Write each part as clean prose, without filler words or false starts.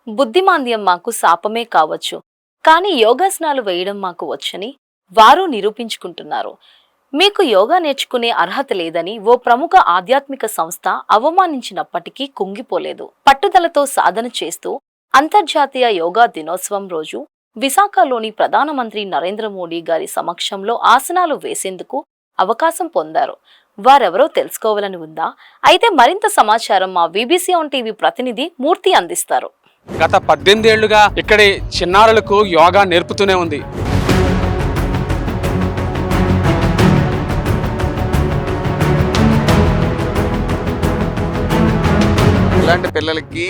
బుద్ధిమాంద్యం మాకు శాపమే కావచ్చు, కానీ యోగాసనాలు వేయడం మాకు వచ్చని వారు నిరూపించుకుంటున్నారు. మీకు యోగా నేర్చుకునే అర్హత లేదని ఓ ప్రముఖ ఆధ్యాత్మిక సంస్థ అవమానించినప్పటికీ కుంగిపోలేదు. పట్టుదలతో సాధన చేస్తూ అంతర్జాతీయ యోగా దినోత్సవం రోజు విశాఖలోని ప్రధానమంత్రి నరేంద్ర మోడీ గారి సమక్షంలో ఆసనాలు వేసేందుకు అవకాశం పొందారు. వారెవరో తెలుసుకోవాలని ఉందా? అయితే మరింత సమాచారం మా వీబీసీ ఆన్ టీవీ ప్రతినిధి మూర్తి అందిస్తారు. గత 18 ఏళ్లుగా ఇక్కడి చిన్నారులకు యోగా నేర్పుతూనే ఉంది. ఇలాంటి పిల్లలకి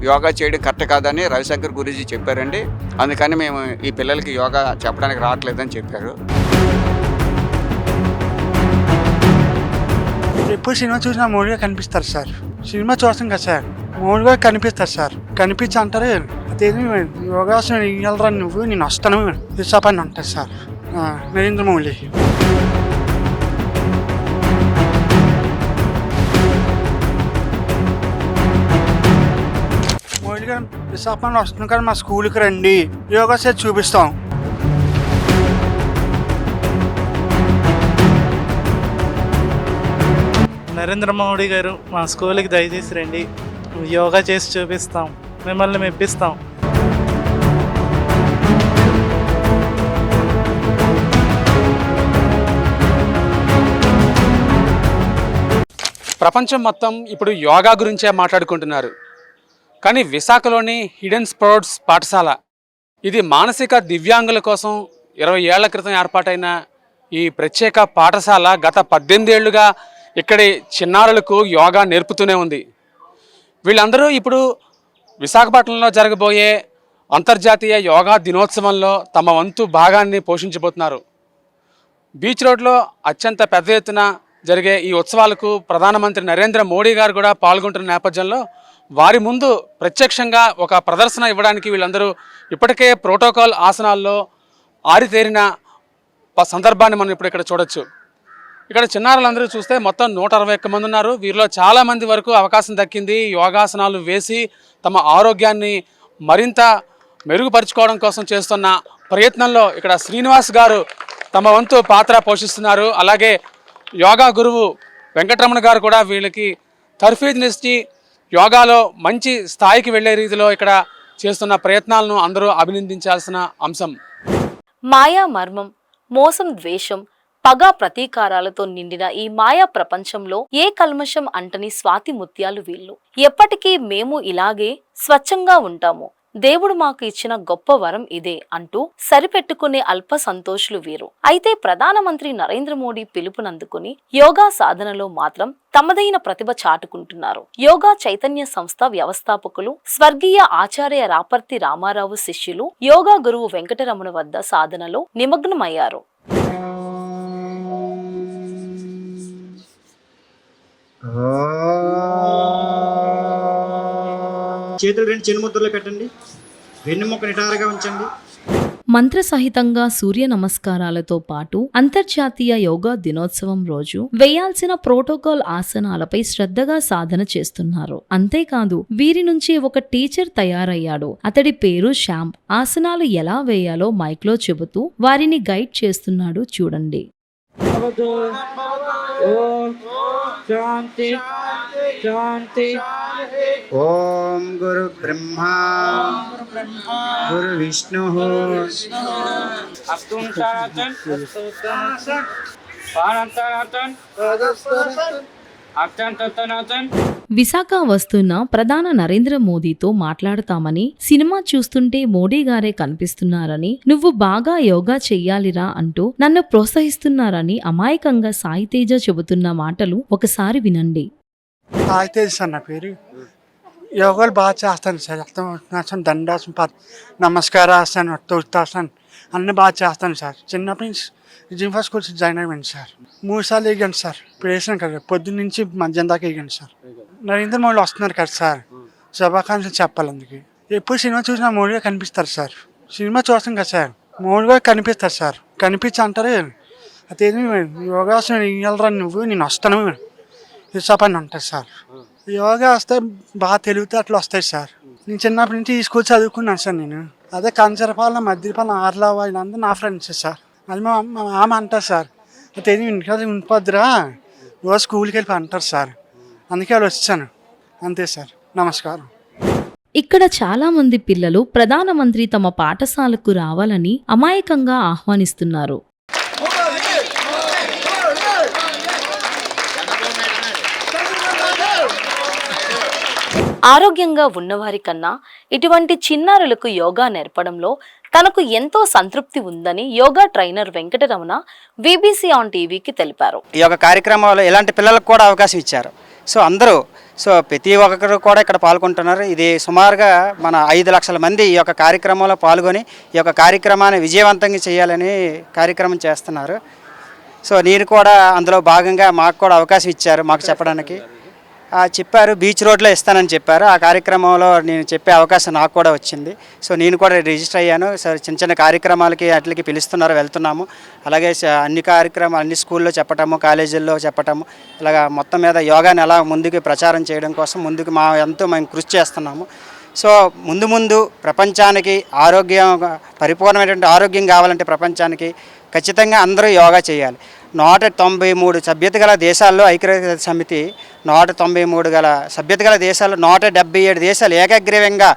యోగా చేయడం కరెక్ట్ కాదని రవిశంకర్ గురూజీ చెప్పారండి. అందుకని మేము ఈ పిల్లలకి యోగా చెప్పడానికి రావట్లేదని చెప్పారు. ఎప్పుడు సినిమా చూసినా మోడీ గారు కనిపిస్తారు సార్. సినిమా చూస్తాం కదా సార్, మోడీ గారు కనిపిస్తారు సార్. కనిపించి అంటారు అదేమి యోగాసనం వేయగలరా నువ్వు, నేను వస్తాను విశాఖని అంటారు సార్ నరేంద్ర మోడీ. మోడీ గారు విశాఖపట్నం వస్తున్నాం కానీ మా స్కూల్కి రండి, యోగా చేసి చూపిస్తాం. నరేంద్ర మోడీ గారు మా స్కూల్కి దయచేసి రండి, యోగా చేసి చూపిస్తాం, మిమ్మల్ని మెప్పిస్తాం. ప్రపంచం మొత్తం ఇప్పుడు యోగా గురించే మాట్లాడుకుంటున్నారు. కానీ విశాఖలోని హిడెన్ స్ప్రౌట్స్ పాఠశాల, ఇది మానసిక దివ్యాంగుల కోసం 20 ఏళ్ల క్రితం ఏర్పాటైన ఈ ప్రత్యేక పాఠశాల గత 18 ఏళ్లుగా ఇక్కడి చిన్నారులకు యోగా నేర్పుతూనే ఉంది. వీళ్ళందరూ ఇప్పుడు విశాఖపట్నంలో జరగబోయే అంతర్జాతీయ యోగా దినోత్సవంలో తమ వంతు భాగాన్ని పోషించబోతున్నారు. బీచ్ రోడ్లో అత్యంత పెద్ద ఎత్తున జరిగే ఈ ఉత్సవాలకు ప్రధానమంత్రి నరేంద్ర మోడీ గారు కూడా పాల్గొంటున్న నేపథ్యంలో వారి ముందు ప్రత్యక్షంగా ఒక ప్రదర్శన ఇవ్వడానికి వీళ్ళందరూ ఇప్పటికే ప్రోటోకాల్ ఆసనాల్లో ఆరితేరిన సందర్భాన్ని మనం ఇప్పుడు ఇక్కడ చూడొచ్చు. ఇక్కడ చిన్నారులందరూ చూస్తే మొత్తం 161 మంది ఉన్నారు. వీరిలో చాలామంది వరకు అవకాశం దక్కింది యోగాసనాలు వేసి తమ ఆరోగ్యాన్ని మరింత మెరుగుపరుచుకోవడం కోసం చేస్తున్న ప్రయత్నంలో ఇక్కడ శ్రీనివాస్ గారు తమ వంతు పాత్ర పోషిస్తున్నారు. అలాగే యోగా గురువు వెంకటరమణ గారు కూడా వీళ్ళకి తర్ఫీదునిచ్చి యోగాలో మంచి స్థాయికి వెళ్లే రీతిలో ఇక్కడ చేస్తున్న ప్రయత్నాలను అందరూ అభినందించాల్సిన అంశం. మాయా మర్మం, మోసం, ద్వేషం, పగ, ప్రతీకారాలతో నిండిన ఈ మాయా ప్రపంచంలో ఏ కల్మషం అంటని స్వాతి ముత్యాలు వీళ్ళు. ఎప్పటికీ మేము ఇలాగే స్వచ్ఛంగా ఉంటాము, దేవుడు మాకు ఇచ్చిన గొప్ప వరం ఇదే అంటూ సరిపెట్టుకునే అల్ప సంతోషులు వీరు. అయితే ప్రధానమంత్రి నరేంద్ర మోడీ పిలుపునందుకుని యోగా సాధనలో మాత్రం తమదైన ప్రతిభ చాటుకుంటున్నారు. యోగా చైతన్య సంస్థ వ్యవస్థాపకులు స్వర్గీయ ఆచార్య రాపర్తి రామారావు శిష్యులు యోగా గురువు వెంకటరమణ వద్ద సాధనలో నిమగ్నమయ్యారు. చేతులు 2 చిన్ముద్రలు పెట్టండి, వెన్నుముక నిటారుగా ఉంచండి. మంత్రసహితంగా సూర్య నమస్కారాలతో పాటు అంతర్జాతీయ యోగా దినోత్సవం రోజు వేయాల్సిన ప్రోటోకాల్ ఆసనాలపై శ్రద్ధగా సాధన చేస్తున్నారు. అంతేకాదు వీరి నుంచి ఒక టీచర్ తయారయ్యాడు. అతడి పేరు శ్యామ్. ఆసనాలు ఎలా వేయాలో మైక్లో చెబుతూ వారిని గైడ్ చేస్తున్నాడు. చూడండి. ఓం గురు బ్రహ్మ గురు విష్ణు విశాఖ వస్తున్న ప్రధాన నరేంద్ర మోదీతో మాట్లాడతామని, సినిమా చూస్తుంటే మోడీ గారే కనిపిస్తున్నారని, నువ్వు బాగా యోగా చెయ్యాలిరా అంటూ నన్ను ప్రోత్సహిస్తున్నారని అమాయకంగా సాయి తేజ చెబుతున్న మాటలు ఒకసారి వినండి. సాయి తేజ సార్ నా పేరు. యోగాలు బాగా చేస్తాను సార్. రక్తం దండాసనం, నమస్కారాసనం, ఉత్తాసనం అన్నీ బాగా చేస్తాను సార్. చిన్నప్పటి నుంచి జిమ్ ఫస్ట్ స్కూల్స్ జాయిన్ అయ్యాను సార్. 3 సార్లు వేయగలను సార్. ఇప్పుడు వేసాను కదా, పొద్దున్న నుంచి మధ్యాహ్నం దాకా వేయగలను సార్. నరేంద్ర మోడీ వస్తున్నారు కదా సార్, శుభాకాంక్షలు చెప్పాలి. అందుకే ఎప్పుడు సినిమా చూసినా మోడీ గారు కనిపిస్తారు సార్. సినిమా చూస్తాం కదా సార్, మోడీ గారు కనిపిస్తారు సార్. కనిపించి అంటారు అదేమి యోగాసనం వేయగలరా నువ్వు, నేను వస్తాను విశాఖని అంటారు సార్. యోగా వస్తే బాగా తెలివితేటలు వస్తాయి సార్. నేను చిన్నప్పటి నుంచి ఈ స్కూల్ చదువుకున్నాను సార్. నేను అదే కంచరపాలెం, మద్దిపాలెం, ఆర్లావ వీళ్ళందరూ నా ఫ్రెండ్స్ సార్. అది మా మామ అంటారు సార్, అయితే ఇంటికి ఉండిపోద్దురా రోజు స్కూల్కి వెళ్ళి అంటారు సార్. అందుకే వాళ్ళు వచ్చాను, అంతే సార్. నమస్కారం. ఇక్కడ చాలా మంది పిల్లలు ప్రధానమంత్రి తమ పాఠశాలకు రావాలని అమాయకంగా ఆహ్వానిస్తున్నారు. ఆరోగ్యంగా ఉన్నవారి కన్నా ఇటువంటి చిన్నారులకు యోగా నేర్పడంలో తనకు ఎంతో సంతృప్తి ఉందని yoga trainer Venkataramana BBC on టీవీకి తెలిపారు. ఈ యొక్క కార్యక్రమంలో ఇలాంటి పిల్లలకు కూడా అవకాశం ఇచ్చారు. సో ప్రతి ఒక్కరు కూడా ఇక్కడ పాల్గొంటున్నారు. ఇది సుమారుగా మన 5 లక్షల మంది ఈ యొక్క కార్యక్రమంలో పాల్గొని ఈ యొక్క కార్యక్రమాన్ని విజయవంతంగా చేయాలని కార్యక్రమం చేస్తున్నారు. సో నేను కూడా అందులో భాగంగా మాకు కూడా అవకాశం ఇచ్చారు, మాకు చెప్పడానికి చెప్పారు. బీచ్ రోడ్లో ఇస్తానని చెప్పారు. ఆ కార్యక్రమంలో నేను చెప్పే అవకాశం నాకు కూడా వచ్చింది. సో నేను కూడా రిజిస్టర్ అయ్యాను. సో చిన్న కార్యక్రమాలకి వాటికి పిలుస్తున్నారు, వెళ్తున్నాము. అలాగే అన్ని కార్యక్రమాలు అన్ని స్కూల్లో చెప్పటము, కాలేజీల్లో చెప్పటము, ఇలాగా మొత్తం మీద యోగాని ఎలా ముందుకు ప్రచారం చేయడం కోసం ముందుకు మేము కృషి చేస్తున్నాము. సో ముందు ప్రపంచానికి పరిపూర్ణమైనటువంటి ఆరోగ్యం కావాలంటే ప్రపంచానికి ఖచ్చితంగా అందరూ యోగా చేయాలి. 193 సభ్యత గల దేశాల్లో ఐక్యరాజ్య సమితి 193 గల సభ్యత గల దేశాల్లో 177 దేశాలు ఏకగ్రీవంగా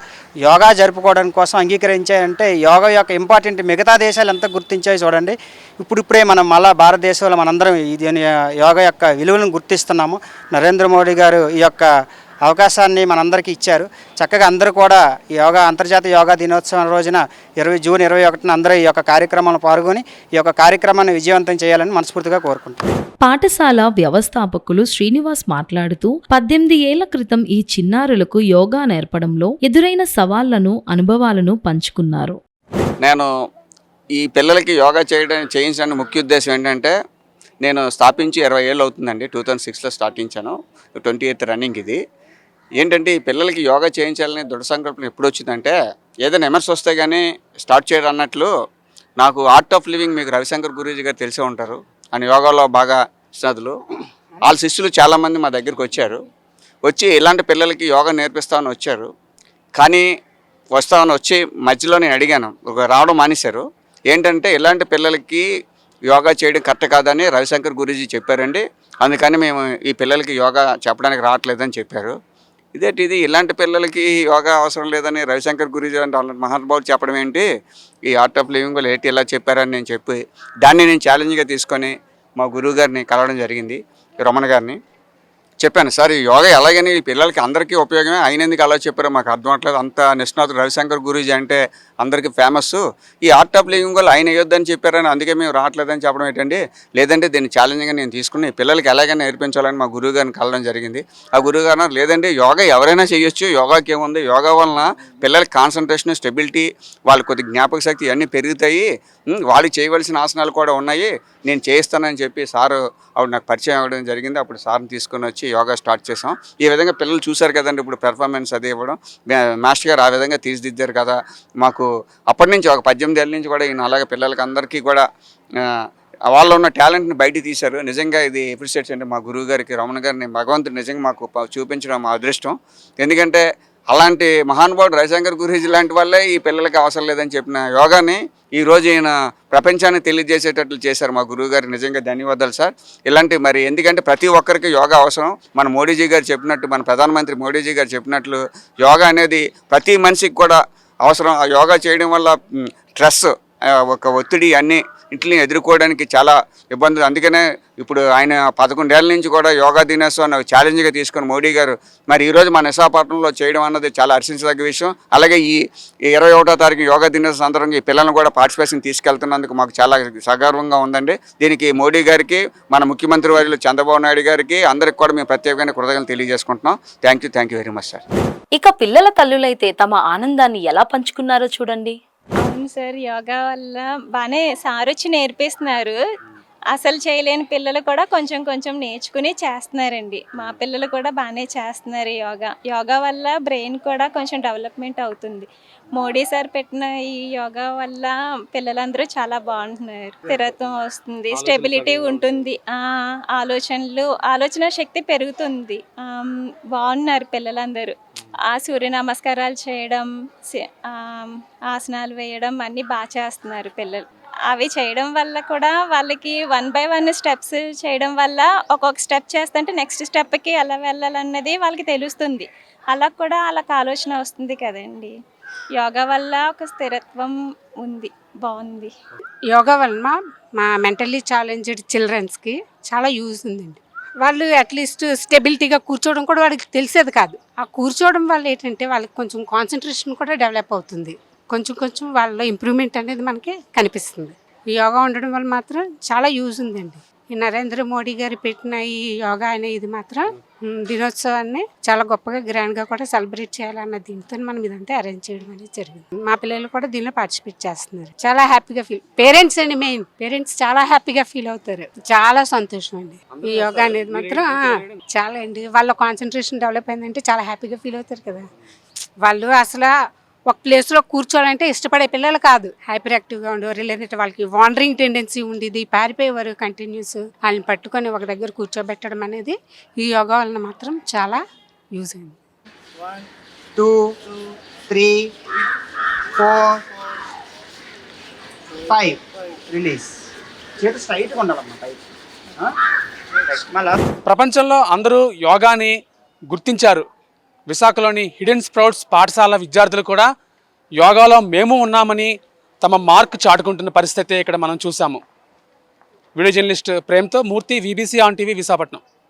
యోగా జరుపుకోవడం కోసం అంగీకరించాయంటే యోగా యొక్క ఇంపార్టెంట్ మిగతా దేశాలు ఎంత గుర్తించాయో చూడండి. ఇప్పుడిప్పుడే మనం మళ్ళీ భారతదేశంలో మనందరం దీని యోగా యొక్క విలువలను గుర్తిస్తున్నాము. నరేంద్ర మోడీ గారు ఈ యొక్క అవకాశాన్ని మనందరికీ ఇచ్చారు. చక్కగా అందరూ కూడా యోగా అంతర్జాతీయ యోగా దినోత్సవం రోజున జూన్ 21న అందరూ ఈ యొక్క కార్యక్రమంలో పాల్గొని ఈ యొక్క కార్యక్రమాన్ని విజయవంతం చేయాలని మనస్ఫూర్తిగా కోరుకుంటున్నాను. పాఠశాల వ్యవస్థాపకులు శ్రీనివాస్ మాట్లాడుతూ 18 ఏళ్ల క్రితం ఈ చిన్నారులకు యోగా నేర్పడంలో ఎదురైన సవాళ్లను, అనుభవాలను పంచుకున్నారు. నేను ఈ పిల్లలకి యోగా చేయించడానికి ముఖ్య ఉద్దేశం ఏంటంటే, నేను స్థాపించి 20 ఏళ్ళు అవుతుందండి. 2006లో స్టార్టించాను. 28th రన్నింగ్ ఇది. ఏంటంటే ఈ పిల్లలకి యోగా చేయించాలని దృఢ సంకల్పం ఎప్పుడు వచ్చిందంటే, ఏదైనా ఎమర్స్ వస్తే కానీ స్టార్ట్ చేయడం అన్నట్లు నాకు ఆర్ట్ ఆఫ్ లివింగ్, మీకు రవిశంకర్ గురూజీ గారు తెలిసే ఉంటారు, ఆయన యోగాలో బాగా స్నేహితులు. వాళ్ళ శిష్యులు చాలామంది మా దగ్గరికి వచ్చి ఇలాంటి పిల్లలకి యోగా నేర్పిస్తామని వచ్చారు. కానీ వచ్చి మధ్యలో నేను అడిగాను, రావడం మానేశారు. ఏంటంటే ఇలాంటి పిల్లలకి యోగా చేయడం కరెక్ట్ కాదని రవిశంకర్ గురూజీ చెప్పారండి. అందుకని మేము ఈ పిల్లలకి యోగా చెప్పడానికి రావట్లేదని చెప్పారు. ఇది ఇలాంటి పిల్లలకి యోగా అవసరం లేదని రవిశంకర్ గురూజీ అంటే మహానుభావుడు చెప్పడం ఏంటి, ఈ ఆర్ట్ ఆఫ్ లివింగ్ వాళ్ళు ఏంటి ఇలా చెప్పారని నేను చెప్పి దాన్ని నేను ఛాలెంజ్గా తీసుకొని మా గురువు గారిని కలవడం జరిగింది, రమణ గారిని. చెప్పాను, సార్ ఈ యోగా ఎలాగని ఈ పిల్లలకి అందరికీ ఉపయోగమే, ఆయన ఎందుకు అలా చెప్పారో మాకు అర్థం అవట్లేదు. అంత నిష్ణాతుడు రవిశంకర్ గురూజీ అంటే అందరికీ ఫేమస్. ఈ ఆర్ట్ ఆఫ్ లివింగ్ వల్ల ఆయన వేయొద్దని చెప్పారని అందుకే మేము రావట్లేదని చెప్పడం ఏంటండి. లేదంటే దీన్ని ఛాలెంజింగ్గా నేను తీసుకుని పిల్లలకి ఎలాగైనా నేర్పించాలని మా గురువు గారిని కలవడం జరిగింది. ఆ గురువు గారు లేదండి యోగా ఎవరైనా చేయొచ్చు, యోగాకి ఏముంది, యోగా వలన పిల్లలకి కాన్సన్ట్రేషన్, స్టెబిలిటీ, వాళ్ళకి కొద్ది జ్ఞాపక శక్తి ఇవన్నీ పెరుగుతాయి, వాళ్ళకి చేయవలసిన ఆసనాలు కూడా ఉన్నాయి, నేను చేయిస్తానని చెప్పి సారు అప్పుడు నాకు పరిచయం అవ్వడం జరిగింది. అప్పుడు సార్ని తీసుకొని వచ్చి యోగా స్టార్ట్ చేసాం. ఈ విధంగా పిల్లలు చూశారు కదండి, ఇప్పుడు పెర్ఫార్మెన్స్ అది ఇవ్వడం మాస్టర్ గారు ఆ విధంగా తీర్చిదిద్దారు కదా. మాకు అప్పటి నుంచి ఒక 18 ఏళ్ళ నుంచి కూడా ఈయన అలాగే పిల్లలకి అందరికీ కూడా వాళ్ళు ఉన్న టాలెంట్ని బయటికి తీశారు. నిజంగా ఇది అప్రిషియేట్ చేయండి మా గురువు గారికి, రమణ గారిని. భగవంతుడు నిజంగా మాకు చూపించడం మా అదృష్టం. ఎందుకంటే అలాంటి మహానుభావుడు రవిశంకర్ గురూజీ లాంటి వాళ్ళే ఈ పిల్లలకి అవసరం లేదని చెప్పిన యోగాని ఈరోజు ఈయన ప్రపంచానికి తెలియజేసేటట్లు చేశారు మా గురువు గారికి. నిజంగా ధన్యవాదాలు సార్. ఇలాంటి మరి ఎందుకంటే ప్రతి ఒక్కరికి యోగా అవసరం. మన మోడీజీ గారు చెప్పినట్టు, మన ప్రధానమంత్రి మోడీజీ గారు చెప్పినట్లు యోగా అనేది ప్రతి మనిషికి కూడా అవసరం. ఆ యోగా చేయడం వల్ల స్ట్రెస్, ఒక ఒత్తిడి అన్నీ ఇంటిని ఎదుర్కోవడానికి చాలా ఇబ్బందులు. అందుకనే ఇప్పుడు ఆయన 11 ఏళ్ళ నుంచి కూడా యోగా దినోత్సవాన్ని ఛాలెంజ్గా తీసుకుని మోడీ గారు మరి ఈరోజు మన విశాఖపట్నంలో చేయడం అన్నది చాలా హర్షించదగ్గ విషయం. అలాగే ఈ 21వ తారీఖు యోగా దినోత్సవం సందర్భంగా ఈ పిల్లలను కూడా పార్టిసిపేషన్ తీసుకెళ్తున్నందుకు మాకు చాలా సగర్వంగా ఉందండి. దీనికి మోడీ గారికి, మన ముఖ్యమంత్రి వర్యులు చంద్రబాబు నాయుడు గారికి అందరికి కూడా మేము ప్రత్యేకమైన కృతజ్ఞతలు తెలియజేసుకుంటున్నాం. Thank you very much sir. ఇక పిల్లల తల్లులైతే తమ ఆనందాన్ని ఎలా పంచుకున్నారో చూడండి. అవును సార్, యోగా వల్ల బాగానే సార్ వచ్చి నేర్పిస్తున్నారు. అసలు చేయలేని పిల్లలు కూడా కొంచెం కొంచెం నేర్చుకుని చేస్తున్నారండి. మా పిల్లలు కూడా బాగానే చేస్తున్నారు యోగా. యోగా వల్ల బ్రెయిన్ కూడా కొంచెం డెవలప్మెంట్ అవుతుంది. మోడీ సార్ పెట్టిన ఈ యోగా వల్ల పిల్లలందరూ చాలా బాగుంటున్నారు. స్థిరత్వం వస్తుంది, స్టెబిలిటీ ఉంటుంది, ఆలోచన శక్తి పెరుగుతుంది. బాగున్నారు పిల్లలందరూ. సూర్య నమస్కారాలు చేయడం, ఆసనాలు వేయడం అన్నీ బాగా చేస్తున్నారు పిల్లలు. అవి చేయడం వల్ల కూడా వాళ్ళకి 1 by 1 స్టెప్స్ చేయడం వల్ల ఒక్కొక్క స్టెప్ చేస్తుంటే నెక్స్ట్ స్టెప్కి ఎలా వెళ్ళాలన్నది వాళ్ళకి తెలుస్తుంది. అలా కూడా వాళ్ళకి ఆలోచన వస్తుంది కదండి. యోగా వల్ల ఒక స్థిరత్వం ఉంది, బాగుంది. యోగా వలన మా మెంటల్లీ ఛాలెంజ్డ్ చిల్డ్రన్స్కి చాలా యూజ్ ఉందండి. వాళ్ళు అట్లీస్ట్ స్టెబిలిటీగా కూర్చోవడం కూడా వాళ్ళకి తెలిసేది కాదు. ఆ కూర్చోవడం వల్ల ఏంటంటే వాళ్ళకి కొంచెం కాన్సన్ట్రేషన్ కూడా డెవలప్ అవుతుంది. కొంచెం కొంచెం వాళ్ళలో ఇంప్రూవ్మెంట్ అనేది మనకి కనిపిస్తుంది. ఈ యోగా ఉండడం వల్ల మాత్రం చాలా యూజ్ ఉందండి. ఈ నరేంద్ర మోడీ గారు పెట్టిన ఈ యోగా అనేది మాత్రం దినోత్సవాన్ని చాలా గొప్పగా గ్రాండ్గా కూడా సెలబ్రేట్ చేయాలన్న దీంతో మనం ఇదంతా అరేంజ్ చేయడం అనేది జరిగింది. మా పిల్లలు కూడా దీనిలో పార్టిసిపేట్ చేస్తున్నారు. చాలా హ్యాపీగా పేరెంట్స్ అండి, మెయిన్ పేరెంట్స్ చాలా హ్యాపీగా ఫీల్ అవుతారు. చాలా సంతోషం అండి. ఈ యోగా అనేది మాత్రం చాలా అండి, వాళ్ళ కాన్సన్ట్రేషన్ డెవలప్ అయిందంటే చాలా హ్యాపీగా ఫీల్ అవుతారు కదా. వాళ్ళు అసలు ఒక ప్లేస్లో కూర్చోవాలంటే ఇష్టపడే పిల్లలు కాదు, హైపర్ యాక్టివ్గా ఉండేవారు. లేదంటే వాళ్ళకి వాండరింగ్ టెండెన్సీ ఉండేది, పారిపోయేవారు కంటిన్యూస్. వాళ్ళని పట్టుకొని ఒక దగ్గర కూర్చోబెట్టడం అనేది ఈ యోగా వలన మాత్రం చాలా యూజ్ అయింది. 1 2 3 4 5 రిలీజ్. చేతి స్ట్రైట్గా ఉండాలమ్మా పైకి. మళ్ళా ప్రపంచంలో అందరూ యోగాని గుర్తించారు. విశాఖలోని హిడెన్ స్ప్రౌట్స్ పాఠశాల విద్యార్థులు కూడా యోగాలో మేము ఉన్నామని తమ మార్క్ చాటుకుంటున్న పరిస్థితి ఇక్కడ మనం చూసాము. వీడియో జర్నలిస్ట్ ప్రేమ్తో Murthy, VBC on TV, Visakhapatnam.